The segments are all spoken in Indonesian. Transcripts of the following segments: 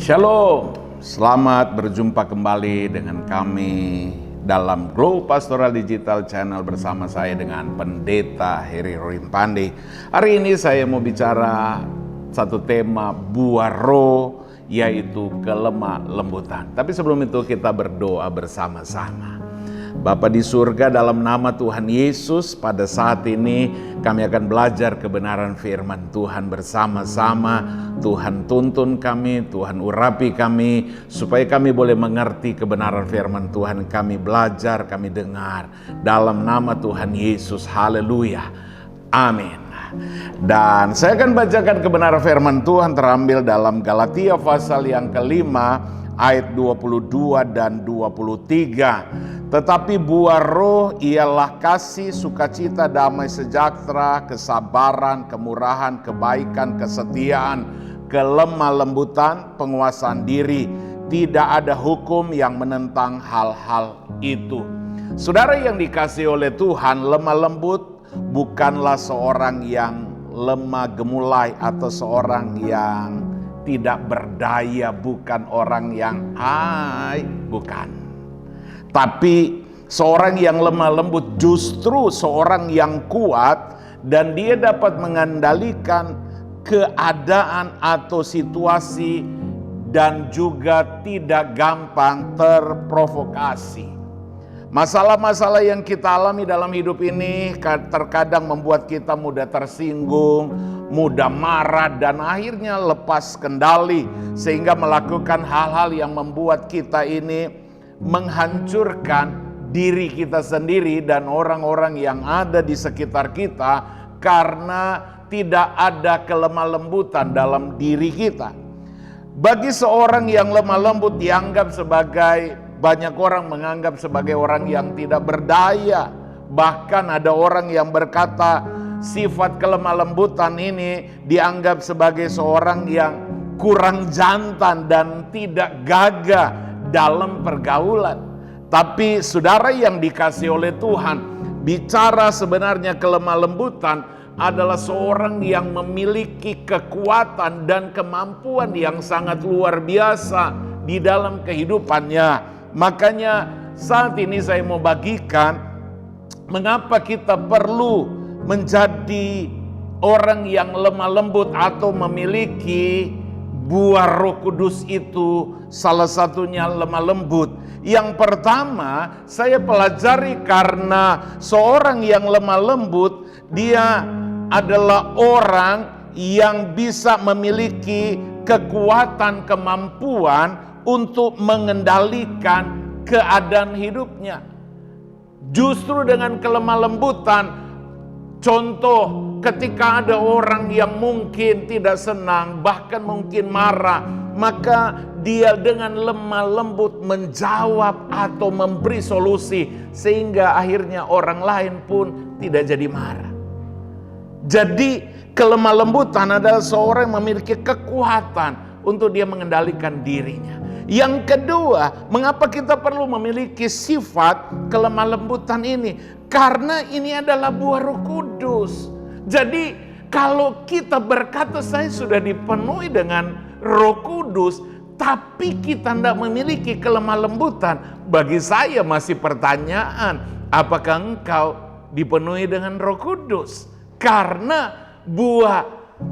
Shalom, selamat berjumpa kembali dengan kami dalam Glow Pastoral Digital Channel bersama saya dengan Pendeta Heri Rimpande. Hari ini saya mau bicara satu tema buah roh, yaitu kelemah lembutan. Tapi sebelum itu kita berdoa bersama-sama. Bapa di surga, dalam nama Tuhan Yesus, pada saat ini kami akan belajar kebenaran firman Tuhan bersama-sama. Tuhan tuntun kami, Tuhan urapi kami, supaya kami boleh mengerti kebenaran firman Tuhan. Kami belajar, kami dengar. Dalam nama Tuhan Yesus, haleluya, amin. Dan saya akan bacakan kebenaran firman Tuhan terambil dalam Galatia pasal yang kelima, ayat 22 dan 23. Tetapi buah roh ialah kasih, sukacita, damai sejahtera, kesabaran, kemurahan, kebaikan, kesetiaan, kelemah lembutan, penguasaan diri. Tidak ada hukum yang menentang hal-hal itu. Saudara yang dikasihi oleh Tuhan, lemah lembut bukanlah seorang yang lemah gemulai atau seorang yang tidak berdaya, bukan orang yang bukan. Tapi seorang yang lemah lembut justru seorang yang kuat, dan dia dapat mengendalikan keadaan atau situasi dan juga tidak gampang terprovokasi. Masalah-masalah yang kita alami dalam hidup ini terkadang membuat kita mudah tersinggung, mudah marah, dan akhirnya lepas kendali sehingga melakukan hal-hal yang membuat kita ini menghancurkan diri kita sendiri dan orang-orang yang ada di sekitar kita karena tidak ada kelemah lembutan dalam diri kita. Bagi seorang yang lemah lembut dianggap sebagai, banyak orang menganggap sebagai orang yang tidak berdaya. Bahkan ada orang yang berkata sifat kelemah lembutan ini dianggap sebagai seorang yang kurang jantan dan tidak gagah dalam pergaulan. Tapi saudara yang dikasihi oleh Tuhan, bicara sebenarnya kelemah lembutan adalah seorang yang memiliki kekuatan dan kemampuan yang sangat luar biasa di dalam kehidupannya. Makanya saat ini saya mau bagikan mengapa kita perlu menjadi orang yang lemah lembut atau memiliki buah Roh Kudus itu. Salah satunya lemah lembut. Yang pertama saya pelajari karena seorang yang lemah lembut, dia adalah orang yang bisa memiliki kekuatan, kemampuan untuk mengendalikan keadaan hidupnya. Justru dengan kelemah lembutan, contoh ketika ada orang yang mungkin tidak senang, bahkan mungkin marah, maka dia dengan lemah lembut menjawab atau memberi solusi sehingga akhirnya orang lain pun tidak jadi marah. Jadi kelemah lembutan adalah seorang yang memiliki kekuatan untuk dia mengendalikan dirinya. Yang kedua, mengapa kita perlu memiliki sifat kelemah lembutan ini? Karena ini adalah buah Roh Kudus. Jadi kalau kita berkata saya sudah dipenuhi dengan Roh Kudus, tapi kita tidak memiliki kelemah lembutan, bagi saya masih pertanyaan, apakah engkau dipenuhi dengan Roh Kudus? Karena buah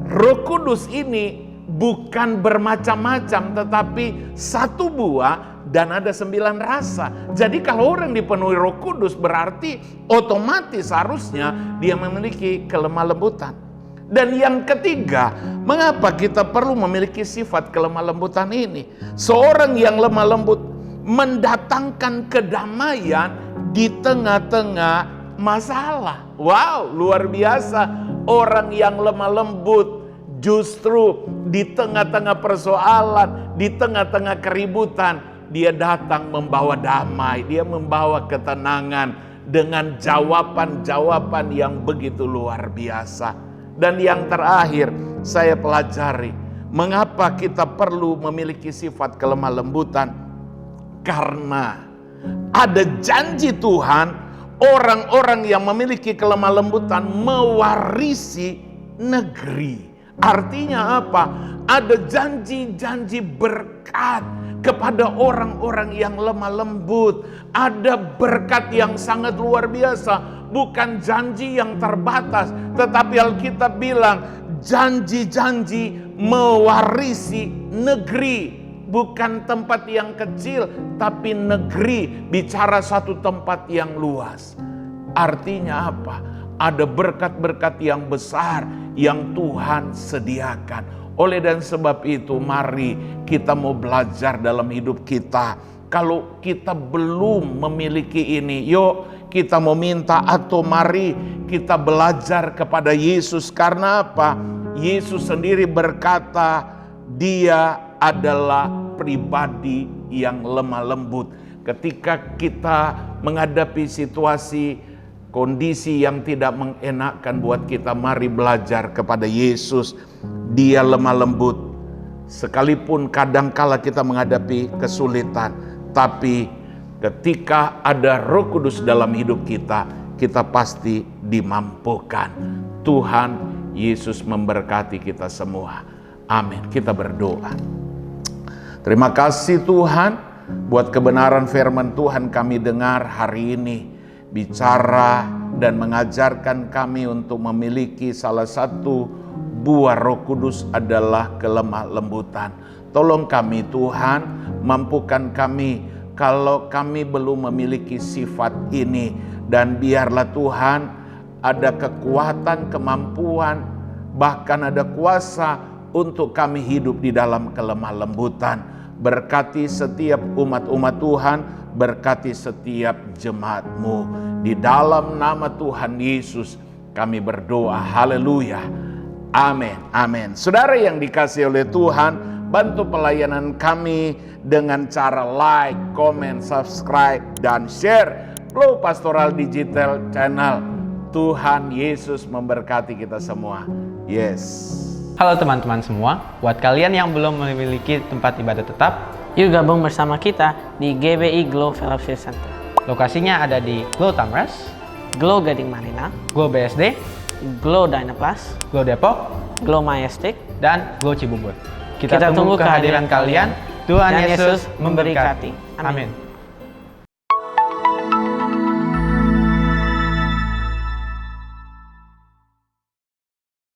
Roh Kudus ini bukan bermacam-macam, tetapi satu buah dan ada 9 rasa. Jadi kalau orang dipenuhi Roh Kudus berarti otomatis harusnya dia memiliki kelemah lembutan. Dan yang ketiga, mengapa kita perlu memiliki sifat kelemah lembutan ini? Seorang yang lemah lembut mendatangkan kedamaian di tengah-tengah masalah. Wow, luar biasa. Orang yang lemah lembut justru di tengah-tengah persoalan, di tengah-tengah keributan, dia datang membawa damai, dia membawa ketenangan dengan jawaban-jawaban yang begitu luar biasa. Dan yang terakhir, saya pelajari mengapa kita perlu memiliki sifat kelemah lembutan. Karena ada janji Tuhan, orang-orang yang memiliki kelemah lembutan mewarisi negeri. Artinya apa? Ada janji-janji berkat kepada orang-orang yang lemah lembut. Ada berkat yang sangat luar biasa. Bukan janji yang terbatas, tetapi Alkitab bilang janji-janji mewarisi negeri. Bukan tempat yang kecil, tapi negeri, bicara satu tempat yang luas. Artinya apa? Ada berkat-berkat yang besar yang Tuhan sediakan. Oleh dan sebab itu, mari kita mau belajar dalam hidup kita. Kalau kita belum memiliki ini, yuk kita mau minta atau mari kita belajar kepada Yesus. Karena apa? Yesus sendiri berkata, Dia adalah pribadi yang lemah lembut. Ketika kita menghadapi situasi, kondisi yang tidak mengenakkan buat kita, mari belajar kepada Yesus. Dia lemah lembut. Sekalipun kadangkala kita menghadapi kesulitan, tapi ketika ada Roh Kudus dalam hidup kita, kita pasti dimampukan. Tuhan Yesus memberkati kita semua. Amin. Kita berdoa. Terima kasih Tuhan buat kebenaran firman Tuhan kami dengar hari ini. Bicara dan mengajarkan kami untuk memiliki salah satu buah Roh Kudus adalah kelemah lembutan. Tolong kami Tuhan, mampukan kami kalau kami belum memiliki sifat ini. Dan biarlah Tuhan ada kekuatan, kemampuan, bahkan ada kuasa untuk kami hidup di dalam kelemah lembutan. Berkati setiap umat-umat Tuhan, berkati setiap jemaat-Mu. Di dalam nama Tuhan Yesus kami berdoa. Haleluya. Amin. Amin. Saudara yang dikasihi oleh Tuhan, bantu pelayanan kami dengan cara like, comment, subscribe, dan share Glow Pastoral Digital Channel. Tuhan Yesus memberkati kita semua. Yes. Halo teman-teman semua, buat kalian yang belum memiliki tempat ibadah tetap, yuk gabung bersama kita di GBI Glow Fellowship Center. lokasinya ada di Glow Tamres, Glow Gading Marina, Glow BSD, Glow Dynaplus, Glow Depok, Glow Majestic, dan Glow Cibubur. Kita tunggu kehadiran kalian. Tuhan Dan Yesus Yesus memberkati. memberkati. Amin.